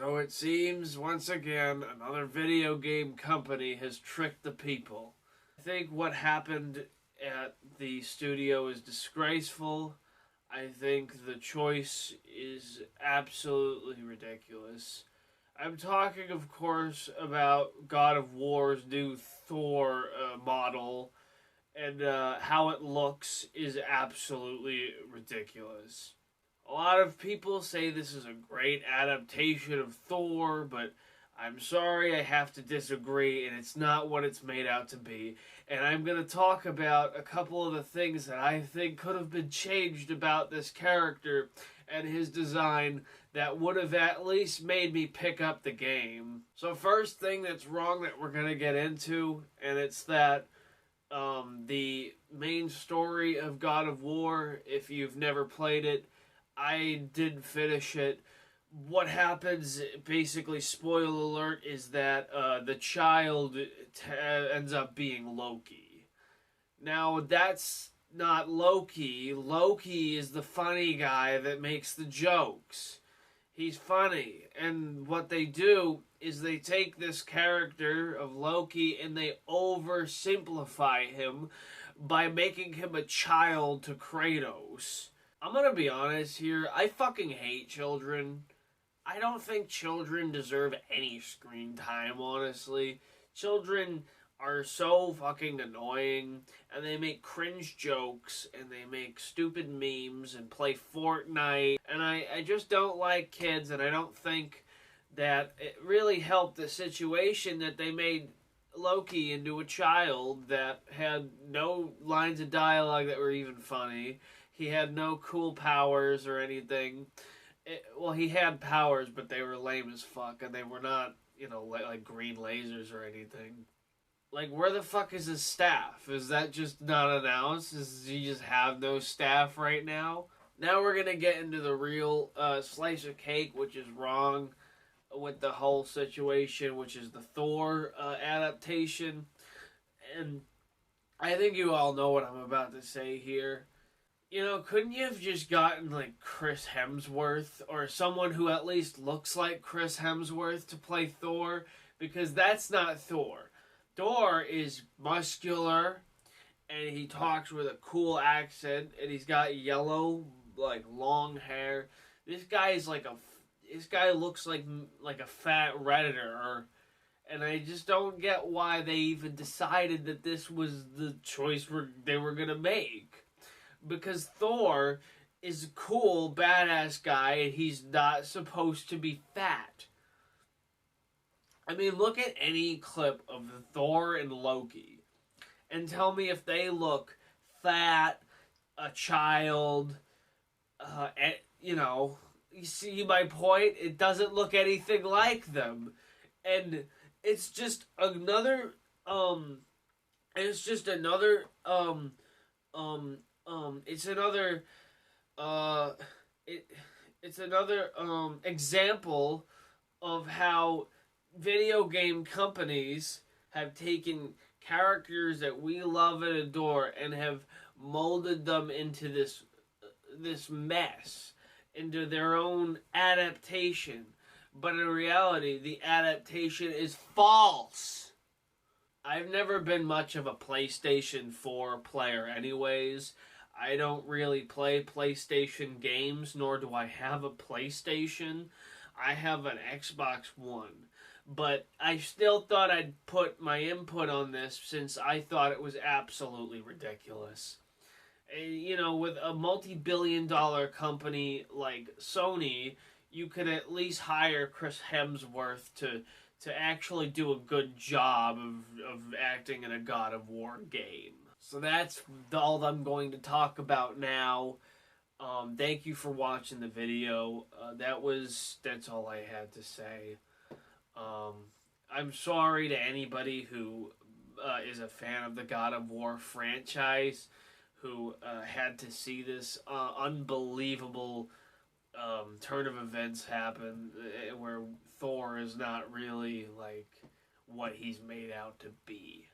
So it seems, once again, another video game company has tricked the people. I think what happened at the studio is disgraceful. I think the choice is absolutely ridiculous. I'm talking, of course, about God of War's new Thor model, and how it looks is absolutely ridiculous. A lot of people say this is a great adaptation of Thor, but I'm sorry, I have to disagree, and it's not what it's made out to be. And I'm going to talk about a couple of the things that I think could have been changed about this character and his design that would have at least made me pick up the game. So first thing that's wrong that we're going to get into, and it's that the main story of God of War, if you've never played it, I did finish it. What happens, basically, spoiler alert, is that the child ends up being Loki. Now, that's not Loki. Loki is the funny guy that makes the jokes. He's funny. And what they do is they take this character of Loki and they oversimplify him by making him a child to Kratos. I'm gonna be honest here, I fucking hate children. I don't think children deserve any screen time, honestly. Children are so fucking annoying, and they make cringe jokes, and they make stupid memes, and play Fortnite, and I just don't like kids, and I don't think that it really helped the situation that they made Loki into a child that had no lines of dialogue that were even funny. He had no cool powers or anything. Well, he had powers, but they were lame as fuck, and they were not, like green lasers or anything. Like, where the fuck is his staff? Is that just not announced? Does he just have no staff right now? Now we're gonna get into the real slice of cake, which is wrong with the whole situation, which is the Thor adaptation. And I think you all know what I'm about to say here. Couldn't you have just gotten, like, Chris Hemsworth or someone who at least looks like Chris Hemsworth to play Thor? Because that's not Thor. Thor is muscular, and he talks with a cool accent, and he's got yellow, like, long hair. This guy looks like a fat Redditor, and I just don't get why they even decided that this was the choice they were gonna make. Because Thor is a cool, badass guy, and he's not supposed to be fat. I mean, look at any clip of Thor and Loki, and tell me if they look fat, a child, you see my point? It doesn't look anything like them. And it's just another, it's another example of how video game companies have taken characters that we love and adore and have molded them into this mess, into their own adaptation. But in reality, the adaptation is false. I've never been much of a PlayStation 4 player anyways. I don't really play PlayStation games, nor do I have a PlayStation. I have an Xbox One. But I still thought I'd put my input on this since I thought it was absolutely ridiculous. With a multi-billion-dollar company like Sony, you could at least hire Chris Hemsworth to actually do a good job of acting in a God of War game. So that's all I'm going to talk about now. Thank you for watching the video. That's all I had to say. I'm sorry to anybody who is a fan of the God of War franchise, who had to see this unbelievable turn of events happen, where Thor is not really like what he's made out to be.